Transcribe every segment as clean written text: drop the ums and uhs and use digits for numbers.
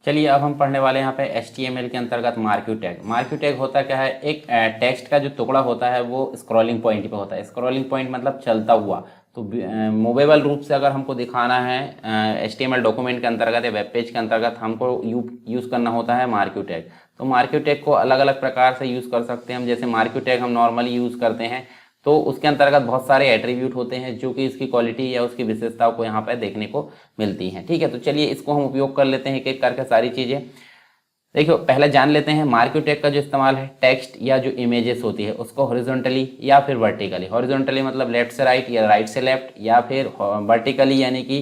चलिए अब हम पढ़ने वाले हैं यहाँ पे HTML के अंतर्गत मार्क्यू टैग। मार्क्यू टैग होता क्या है, एक टेक्स्ट का जो टुकड़ा होता है वो स्क्रॉलिंग पॉइंट पे होता है। स्क्रॉलिंग पॉइंट मतलब चलता हुआ। तो मूवेबल रूप से अगर हमको दिखाना है HTML डॉक्यूमेंट के अंतर्गत या वेब पेज के अंतर्गत, हमको यूज़ करना होता है मार्क्यू टैग। तो मार्क्यू टैग को अलग अलग प्रकार से यूज़ कर सकते हैं हम। जैसे मार्क्यू टैग हम नॉर्मली यूज़ करते हैं तो उसके अंतर्गत बहुत सारे एट्रीब्यूट होते हैं जो कि इसकी क्वालिटी या उसकी विशेषताओं को यहाँ पर देखने को मिलती हैं। ठीक है, तो चलिए इसको हम उपयोग कर लेते हैं एक एक करके सारी चीज़ें। देखो पहले जान लेते हैं मार्क्यू टैग का जो इस्तेमाल है, टेक्स्ट या जो इमेजेस होती है उसको हॉरिजॉन्टली या फिर वर्टिकली। हॉरिजॉन्टली मतलब लेफ्ट से राइट या राइट से लेफ्ट, या फिर वर्टिकली यानी कि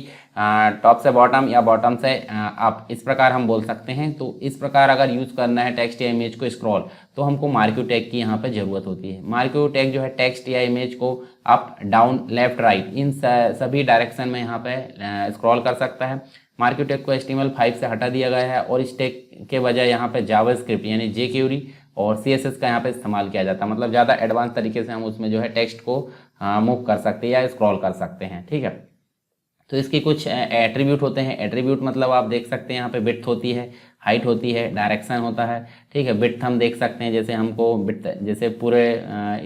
टॉप से बॉटम या बॉटम से अप, इस प्रकार हम बोल सकते हैं। तो इस प्रकार अगर यूज़ करना है टेक्स्ट या इमेज को स्क्रॉल, तो हमको मार्क्यू टैग की यहाँ पे ज़रूरत होती है। मार्क्यू टैग जो है टेक्स्ट या इमेज को अप डाउन लेफ्ट राइट इन सभी डायरेक्शन में यहाँ पे स्क्रॉल कर सकता है। मार्क्यू टैग को HTML5 से हटा दिया गया है और इस टैग के बजाय यहाँ पे जावास्क्रिप्ट यानी jQuery और CSS का यहाँ पे इस्तेमाल किया जाता है। मतलब ज़्यादा एडवांस तरीके से हम उसमें जो है टेक्स्ट को मूव कर सकते हैं या स्क्रॉल कर सकते हैं। ठीक है, तो इसकी कुछ एट्रीब्यूट होते हैं। एट्रीब्यूट मतलब आप देख सकते हैं यहाँ पे विड्थ होती है, हाइट होती है, डायरेक्शन होता है। ठीक है, विड्थ हम देख सकते हैं, जैसे हमको विड्थ जैसे पूरे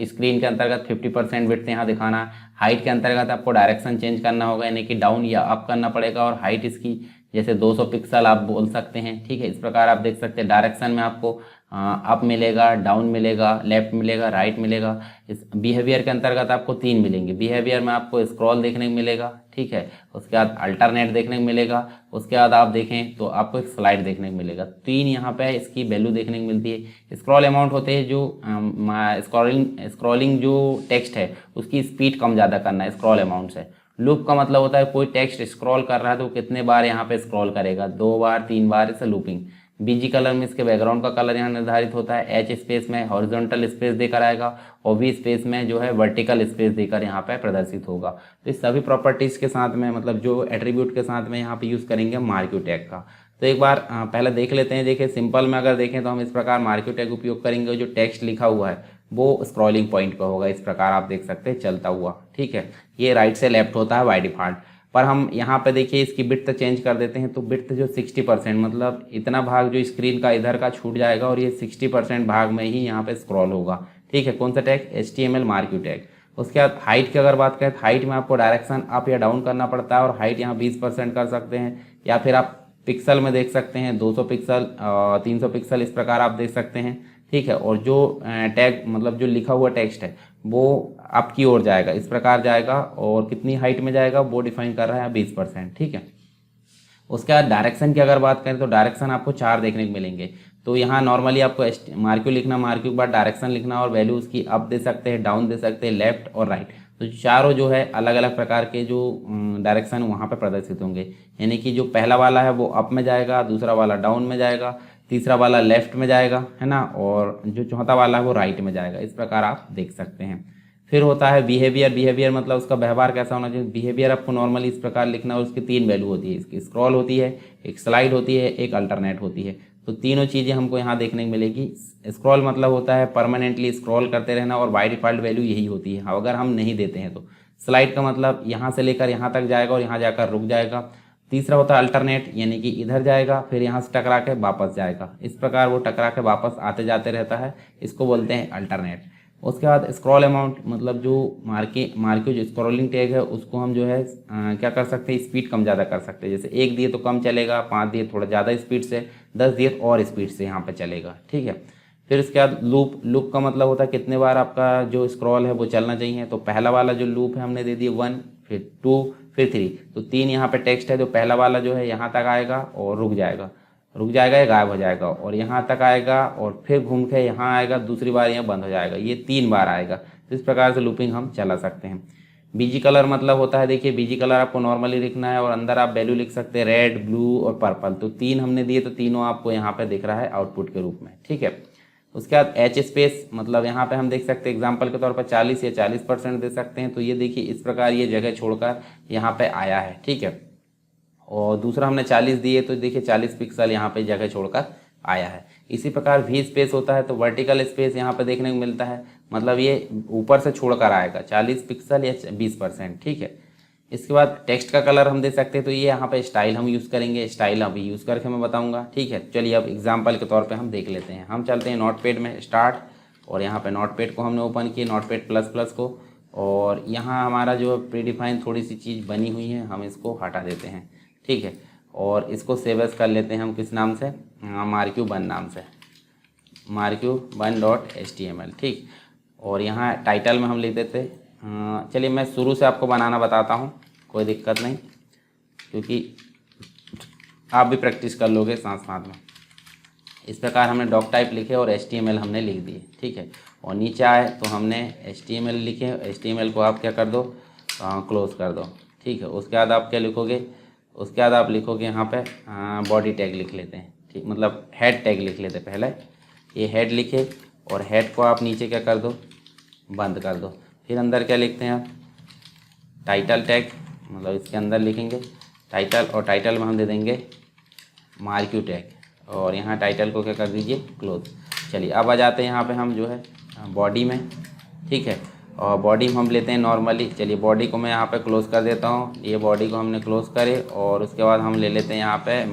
स्क्रीन के अंतर्गत 50% विड्थ यहाँ दिखाना। हाइट के अंतर्गत आपको डायरेक्शन चेंज करना होगा यानी कि डाउन या अप करना पड़ेगा, और हाइट इसकी जैसे 200 पिक्सल आप बोल सकते हैं। ठीक है, इस प्रकार आप देख सकते हैं। डायरेक्शन में आपको अप मिलेगा, डाउन मिलेगा, लेफ्ट मिलेगा, राइट मिलेगा। इस बिहेवियर के अंतर्गत आपको 3 मिलेंगे। बिहेवियर में आपको स्क्रॉल देखने को मिलेगा, ठीक है, उसके बाद अल्टरनेट देखने को मिलेगा, उसके बाद आप देखें तो आपको एक स्लाइड देखने को मिलेगा। 3 यहाँ पे इसकी वैल्यू देखने को मिलती है। स्क्रॉल अमाउंट होते हैं जो स्क्रॉलिंग जो टेक्स्ट है उसकी स्पीड कम ज़्यादा करना है स्क्रॉल अमाउंट से। लूप का मतलब होता है कोई टेक्स्ट स्क्रॉल कर रहा है तो कितने बार यहाँ पे स्क्रॉल करेगा, 2 बार 3 बार, इसे लूपिंग। बीजी कलर में इसके बैकग्राउंड का कलर यहाँ निर्धारित होता है। एच स्पेस में हॉरिजॉन्टल स्पेस देकर आएगा और वी स्पेस में जो है वर्टिकल स्पेस देकर यहाँ पे प्रदर्शित होगा। तो इस सभी प्रॉपर्टीज़ के साथ में मतलब जो एट्रीब्यूट के साथ में यहाँ पे यूज़ करेंगे मार्क्यू टैग का। तो एक बार पहले देख लेते हैं। देखिए सिंपल में अगर देखें तो हम इस प्रकार मार्क्यू टैग उपयोग करेंगे। जो टेक्स्ट लिखा हुआ है वो स्क्रॉलिंग पॉइंट पर होगा, इस प्रकार आप देख सकते हैं चलता हुआ। ठीक है, ये राइट से लेफ्ट होता है बाय डिफॉल्ट। पर हम यहाँ पे देखिए इसकी विड्थ चेंज कर देते हैं तो विड्थ जो 60% मतलब इतना भाग जो स्क्रीन का इधर का छूट जाएगा और ये 60% भाग में ही यहाँ पे स्क्रॉल होगा। ठीक है, कौन सा टैग, HTML मार्क्यू टैग। उसके बाद हाइट की अगर बात करें तो हाइट में आपको डायरेक्शन अप या डाउन करना पड़ता है और हाइट यहाँ 20% कर सकते हैं, या फिर आप पिक्सल में देख सकते हैं 200 पिक्सल 300 पिक्सल, इस प्रकार आप देख सकते हैं। ठीक है, और जो टैग मतलब जो लिखा हुआ टेक्स्ट है वो आपकी ओर जाएगा, इस प्रकार जाएगा, और कितनी हाइट में जाएगा वो डिफाइन कर रहा है 20%। ठीक है, उसके बाद डायरेक्शन की अगर बात करें तो डायरेक्शन आपको 4 देखने को मिलेंगे। तो यहाँ नॉर्मली आपको मार्क्यू लिखना, मार्क्यू के बाद डायरेक्शन लिखना और वैल्यू उसकी अप दे सकते हैं, डाउन दे सकते हैं, लेफ्ट और राइट। तो चारों जो है अलग अलग प्रकार के जो डायरेक्शन वहाँ पर प्रदर्शित होंगे। यानी कि जो पहला वाला है वो अप में जाएगा, दूसरा वाला डाउन में जाएगा, तीसरा वाला लेफ्ट में जाएगा, है ना, और जो चौथा वाला है वो राइट में जाएगा। इस प्रकार आप देख सकते हैं। फिर होता है बिहेवियर। बिहेवियर मतलब उसका व्यवहार कैसा होना चाहिए। बिहेवियर आपको नॉर्मली इस प्रकार लिखना है और उसकी 3 वैल्यू होती है। इसकी स्क्रॉल होती है, एक स्लाइड होती है, एक अल्टरनेट होती है। तो तीनों चीज़ें हमको यहाँ देखने को मिलेगी। स्क्रॉल मतलब होता है परमानेंटली स्क्रॉल करते रहना और बाय डिफॉल्ट वैल्यू यही होती है अगर हम नहीं देते हैं तो। स्लाइड का मतलब यहाँ से लेकर यहाँ तक जाएगा और यहाँ जाकर रुक जाएगा। तीसरा होता है अल्टरनेट, यानी कि इधर जाएगा फिर यहाँ से टकरा के वापस जाएगा, इस प्रकार वो टकरा के वापस आते जाते रहता है, इसको बोलते हैं अल्टरनेट। उसके बाद स्क्रॉल अमाउंट मतलब जो मार्क्यू जो स्क्रॉलिंग टैग है उसको हम जो है क्या कर सकते हैं, स्पीड कम ज़्यादा कर सकते हैं। जैसे 1 दिए तो कम चलेगा, 5 दिए थोड़ा ज़्यादा स्पीड से, 10 दिए और स्पीड से यहाँ पे चलेगा। ठीक है, फिर उसके बाद लूप। लूप का मतलब होता है कितने बार आपका जो स्क्रॉल है वो चलना चाहिए। तो पहला वाला जो लूप है हमने दे दिया 1, फिर 2, फिर 3। तो 3 यहाँ पे टेक्स्ट है, तो पहला वाला जो है यहाँ तक आएगा और रुक जाएगा या गायब हो जाएगा, और यहाँ तक आएगा और फिर घूम के यहाँ आएगा, दूसरी बार यहाँ बंद हो जाएगा, ये 3 बार आएगा। तो इस प्रकार से लूपिंग हम चला सकते हैं। बीजी कलर मतलब होता है, देखिए बीजी कलर आपको नॉर्मली लिखना है और अंदर आप वैल्यू लिख सकते हैं, रेड, ब्लू और पर्पल। तो 3 हमने दिए तो तीनों आपको यहाँ पे दिख रहा है आउटपुट के रूप में। ठीक है, उसके बाद एच स्पेस मतलब यहाँ पे हम देख सकते हैं एग्जाम्पल के तौर पर 40 या 40% दे सकते हैं। तो ये देखिए इस प्रकार ये जगह छोड़कर यहाँ पे आया है। ठीक है, और दूसरा हमने 40 दिए तो देखिए 40 पिक्सल यहाँ पे जगह छोड़कर आया है। इसी प्रकार वी स्पेस होता है तो वर्टिकल स्पेस यहाँ पे देखने को मिलता है, मतलब ये ऊपर से छोड़कर आएगा 40 पिक्सल या 20%। ठीक है, इसके बाद टेक्स्ट का कलर हम दे सकते हैं, तो ये यहाँ पे स्टाइल हम यूज़ करेंगे, स्टाइल अभी यूज़ करके मैं बताऊँगा। ठीक है, चलिए अब एग्जाम्पल के तौर पे हम देख लेते हैं। हम चलते हैं नोटपैड में, स्टार्ट, और यहाँ पे नोटपैड को हमने ओपन किया, नोटपैड प्लस प्लस को, और यहाँ हमारा जो प्रीडिफाइन थोड़ी सी चीज़ बनी हुई है, हम इसको हटा देते हैं। ठीक है, और इसको सेव एज कर लेते हैं हम किस नाम से, marq1 नाम से, marq1.html। ठीक, और यहाँ टाइटल में हम लिख देते, चलिए मैं शुरू से आपको बनाना बताता हूँ, कोई दिक्कत नहीं, क्योंकि आप भी प्रैक्टिस कर लोगे साथ साथ में। इस प्रकार हमने डॉक टाइप लिखे और HTML हमने लिख दिए। ठीक है, और नीचे आए तो हमने HTML लिखे, HTML को आप क्या कर दो, क्लोज कर दो। ठीक है, उसके बाद आप क्या लिखोगे, उसके बाद आप लिखोगे यहाँ पे बॉडी टैग लिख लेते हैं। ठीक, मतलब हेड टैग लिख लेते हैं। पहले ये हेड लिखे, और हेड को आप नीचे क्या कर दो, बंद कर दो। फिर अंदर क्या लिखते हैं आप, टाइटल टैग, मतलब इसके अंदर लिखेंगे टाइटल, और टाइटल में हम दे देंगे marq टैग, और यहाँ टाइटल को क्या कर दीजिए, क्लोज। चलिए अब आ जाते हैं यहाँ पे हम जो है बॉडी में। ठीक है, और बॉडी में हम लेते हैं नॉर्मली, चलिए बॉडी को मैं यहाँ पे क्लोज कर देता हूँ, ये बॉडी को हमने क्लोज करे, और उसके बाद हम ले लेते हैं यहाँ पे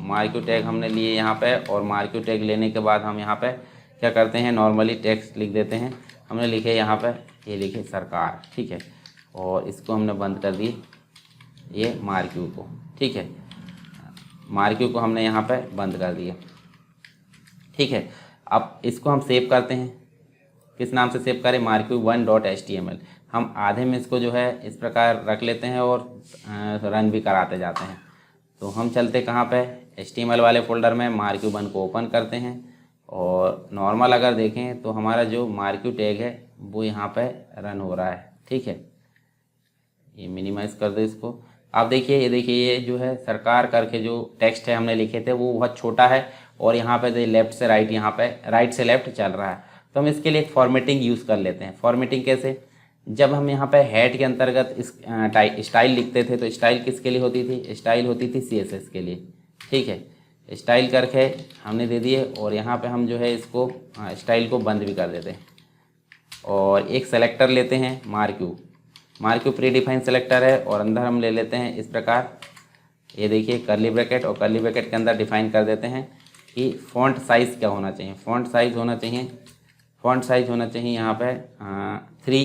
marq टैग हमने लिए यहाँ पे, और marq टैग लेने के बाद हम यहाँ पे क्या करते हैं, नॉर्मली टेक्स्ट लिख देते हैं। हमने लिखे यहाँ पे, ये लिखे सरकार। ठीक है, और इसको हमने बंद कर दिए, ये marq को। ठीक है, marq को हमने यहाँ पे बंद कर दिया। ठीक है, अब इसको हम सेव करते हैं, किस नाम से सेव करें, marq1.html। हम आधे में इसको जो है इस प्रकार रख लेते हैं और रन भी कराते जाते हैं। तो हम चलते कहाँ पे, HTML वाले फोल्डर में marq1 को ओपन करते हैं, और नॉर्मल अगर देखें तो हमारा जो marq टैग है वो यहाँ पे रन हो रहा है। ठीक है, ये मिनिमाइज़ कर दो इसको। आप देखिए, ये देखिए, ये जो है सरकार करके जो टेक्स्ट है हमने लिखे थे वो बहुत छोटा है, और यहाँ पे लेफ़्ट से राइट, यहाँ पे राइट से लेफ़्ट चल रहा है। तो हम इसके लिए एक फॉर्मेटिंग यूज़ कर लेते हैं। फॉर्मेटिंग कैसे, जब हम यहाँ पे हेड के अंतर्गत इस स्टाइल लिखते थे, तो स्टाइल किसके लिए होती थी, स्टाइल होती थी CSS के लिए। ठीक है, स्टाइल करके हमने दे दिए, और यहाँ पे हम जो है इसको स्टाइल को बंद भी कर देते हैं, और एक सेलेक्टर लेते हैं marq प्री डिफाइन सेलेक्टर है, और अंदर हम ले लेते हैं इस प्रकार, ये देखिए कर्ली ब्रैकेट, और कर्ली ब्रैकेट के अंदर डिफाइन कर देते हैं कि फ़ॉन्ट साइज़ क्या होना चाहिए। फ़ॉन्ट साइज़ होना चाहिए यहाँ पे 3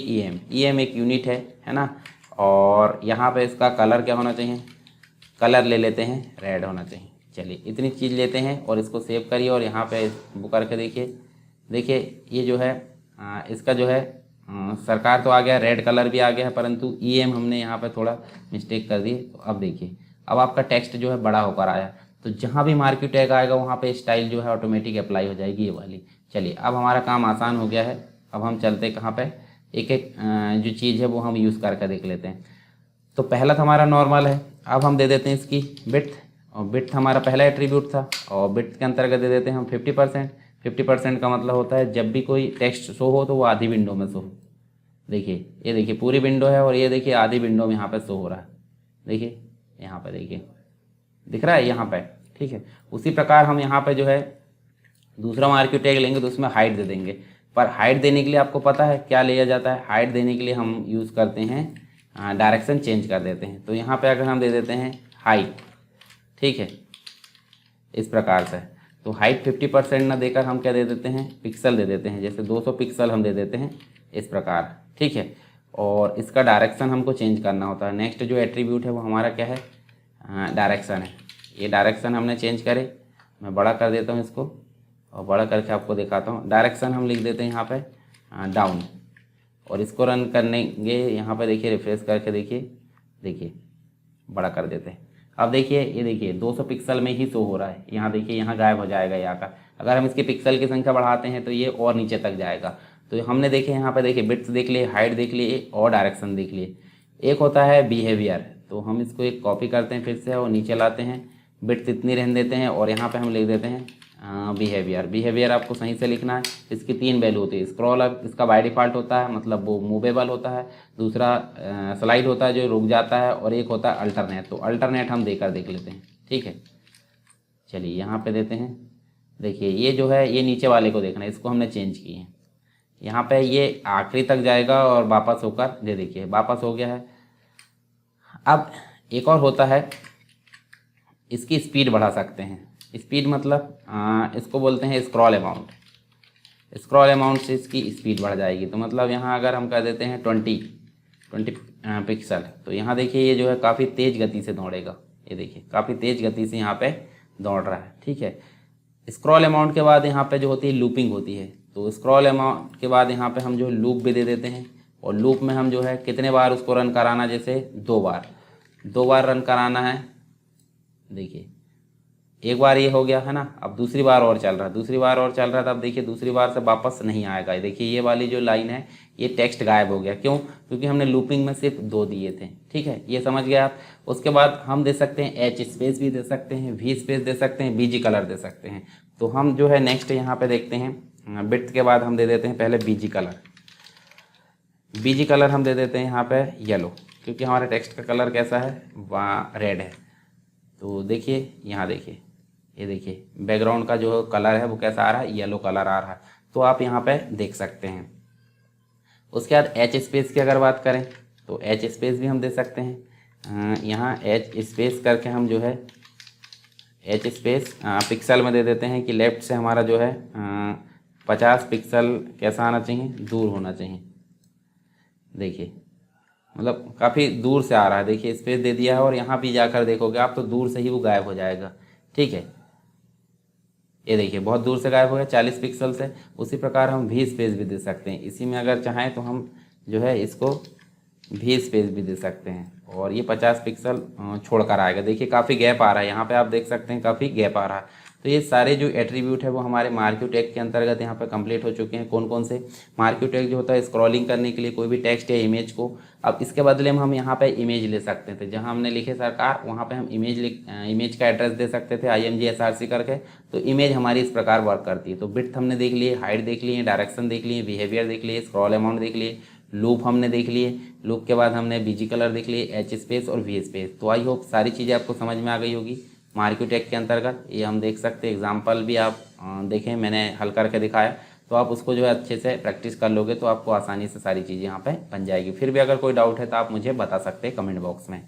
EM एक यूनिट है ना, और यहाँ पे इसका कलर क्या होना चाहिए, कलर ले लेते हैं रेड होना चाहिए। चलिए इतनी चीज़ लेते हैं, और इसको सेव करिए, और यहाँ पे वो करके देखिए ये जो है इसका जो है सरकार तो आ गया, रेड कलर भी आ गया है, परंतु EM हमने यहाँ पे थोड़ा मिस्टेक कर दी। तो अब देखिए, अब आपका टेक्स्ट जो है बड़ा होकर आया, तो जहाँ भी marq टैग आएगा वहाँ पे स्टाइल जो है ऑटोमेटिक अप्लाई हो जाएगी, ये वाली। चलिए अब हमारा काम आसान हो गया है। अब हम चलते कहाँ पे, एक एक जो चीज़ है वो हम यूज़ करके देख लेते हैं। तो पहला तो हमारा नॉर्मल है, अब हम दे देते हैं इसकी विड्थ, और विड्थ हमारा पहला एट्रीब्यूट था, और विड्थ के अंतर्गत दे देते हैं हम 50%। 50% का मतलब होता है जब भी कोई टेक्स्ट शो हो तो वो आधी विंडो में शो हो। देखिए, ये देखिए पूरी विंडो है, और ये देखिए आधी विंडो में यहाँ पे शो हो रहा है। देखिए यहाँ पे, देखिए दिख रहा है यहाँ पे। ठीक है, उसी प्रकार हम यहाँ पे जो है दूसरा marq टैग लेंगे, तो उसमें हाइट दे देंगे। पर हाइट देने के लिए आपको पता है क्या लिया जाता है, हाइट देने के लिए हम यूज़ करते हैं डायरेक्शन चेंज कर देते हैं। तो यहाँ पे अगर हम दे देते हैं हाइट, ठीक है, इस प्रकार से, तो हाइट 50% ना देकर हम क्या दे देते हैं, पिक्सल दे देते हैं। जैसे 200 पिक्सल हम दे देते हैं इस प्रकार। ठीक है, और इसका डायरेक्शन हमको चेंज करना होता है। नेक्स्ट जो एट्रीब्यूट है वो हमारा क्या है, डायरेक्शन है। ये डायरेक्शन हमने चेंज करे, मैं बड़ा कर देता हूँ इसको, और बड़ा करके आपको दिखाता हूँ। डायरेक्शन हम लिख देते हैं यहाँ पे डाउन, और इसको रन करेंगे यहाँ पे, देखिए रिफ्रेश करके देखिए बड़ा कर देते हैं। अब देखिए, ये देखिए 200 पिक्सल में ही शो हो रहा है। यहाँ देखिए, यहाँ गायब हो जाएगा यहाँ का। अगर हम इसके पिक्सल की संख्या बढ़ाते हैं तो ये और नीचे तक जाएगा। तो हमने देखे यहाँ पे, देखिए विड्थ देख लिए, हाइट देख लिए, और डायरेक्शन देख लिए। एक होता है बिहेवियर, तो हम इसको एक कॉपी करते हैं फिर से, और नीचे लाते हैं, विड्थ इतनी रहने देते हैं, और यहाँ पे हम लिख देते हैं बिहेवियर आपको सही से लिखना है। इसकी 3 वैल्यू होती है। स्क्रॉल इसका बाय डिफ़ॉल्ट होता है, मतलब वो मूवेबल होता है। दूसरा स्लाइड होता है जो रुक जाता है, और एक होता है अल्टरनेट। तो अल्टरनेट हम देकर देख लेते हैं। ठीक है, चलिए यहाँ पे देते हैं। देखिए ये जो है, ये नीचे वाले को देखना है, इसको हमने चेंज किए हैं। यहाँ पे ये आखिरी तक जाएगा और वापस होकर, देखिए वापस हो गया है। अब एक और होता है, इसकी स्पीड बढ़ा सकते हैं। स्पीड मतलब इसको बोलते हैं स्क्रॉल अमाउंट। स्क्रॉल अमाउंट से इसकी स्पीड बढ़ जाएगी। तो मतलब यहाँ अगर हम कर देते हैं 20 पिक्सल, तो यहाँ देखिए ये जो है काफ़ी तेज़ गति से दौड़ेगा। ये देखिए काफ़ी तेज़ गति से यहाँ पे दौड़ रहा है, ठीक है। स्क्रॉल अमाउंट के बाद यहाँ पे जो होती है लूपिंग होती है। तो स्क्रॉल अमाउंट के बाद यहाँ पे हम जो लूप भी दे देते हैं, और लूप में हम जो है कितने बार उसको रन कराना, जैसे 2 बार रन कराना है। देखिए एक बार ये हो गया है ना, अब दूसरी बार और चल रहा है, दूसरी बार और चल रहा है, तब देखिए दूसरी बार से वापस नहीं आएगा। देखिए ये वाली जो लाइन है ये टेक्स्ट गायब हो गया। क्यों? क्योंकि हमने लूपिंग में सिर्फ 2 दिए थे, ठीक है, ये समझ गए आप। उसके बाद हम दे सकते हैं एच स्पेस भी दे सकते हैं, वी स्पेस दे सकते हैं, बीजी कलर दे सकते हैं। तो हम जो है नेक्स्ट यहाँ पे देखते हैं, बिट के बाद हम दे देते हैं पहले बीजी कलर। बीजी कलर हम दे देते हैं यहाँ पे येलो, क्योंकि हमारे टेक्स्ट का कलर कैसा है, वहाँ रेड है। तो देखिए यहाँ देखिए, ये देखिए बैकग्राउंड का जो कलर है वो कैसा आ रहा है, येलो कलर आ रहा है। तो आप यहाँ पे देख सकते हैं। उसके बाद एच स्पेस की अगर बात करें तो एच स्पेस भी हम दे सकते हैं। यहाँ एच स्पेस करके हम जो है एच स्पेस पिक्सल में दे देते हैं कि लेफ़्ट से हमारा जो है 50 पिक्सल कैसा आना चाहिए, दूर होना चाहिए। देखिए मतलब काफ़ी दूर से आ रहा है। देखिए स्पेस दे दिया है, और यहाँ भी जाकर देखोगे आप तो दूर से ही वो गायब हो जाएगा, ठीक है। ये देखिए बहुत दूर से गायब हो गया 40 पिक्सल से। उसी प्रकार हम वी स्पेस भी दे सकते हैं। इसी में अगर चाहें तो हम जो है इसको वी स्पेस भी दे सकते हैं, और ये 50 पिक्सल छोड़कर आएगा। देखिए काफ़ी गैप आ रहा है, यहाँ पे आप देख सकते हैं काफ़ी गैप आ रहा है। तो ये सारे जो एट्रीब्यूट है वो हमारे मार्क्यू टैग के अंतर्गत यहाँ पे कंप्लीट हो चुके हैं। कौन कौन से? मार्क्यू टैग जो होता है स्क्रॉलिंग करने के लिए कोई भी टेक्स्ट या इमेज को। अब इसके बदले में हम यहाँ पे इमेज ले सकते थे, जहाँ हमने लिखे सरकार वहाँ पे हम इमेज का एड्रेस दे सकते थे img करके। तो इमेज हमारी इस प्रकार वर्क करती है। तो बिट्स हमने देख लिए, हाइट देख लिए, डायरेक्शन देख लिए, बिहेवियर देख लिए, स्क्रॉल अमाउंट देख लिए, लूप हमने देख लिए, लूप के बाद हमने बीजी कलर देख लिए, एच स्पेस और वी स्पेस। तो आई होप सारी चीज़ें आपको समझ में आ गई होगी मार्क्यू टैग के अंतर्गत। ये हम देख सकते हैं, एग्जाम्पल भी आप देखें, मैंने हल करके दिखाया। तो आप उसको जो है अच्छे से प्रैक्टिस कर लोगे तो आपको आसानी से सारी चीज़ें यहाँ पे बन जाएगी। फिर भी अगर कोई डाउट है तो आप मुझे बता सकते हैं कमेंट बॉक्स में।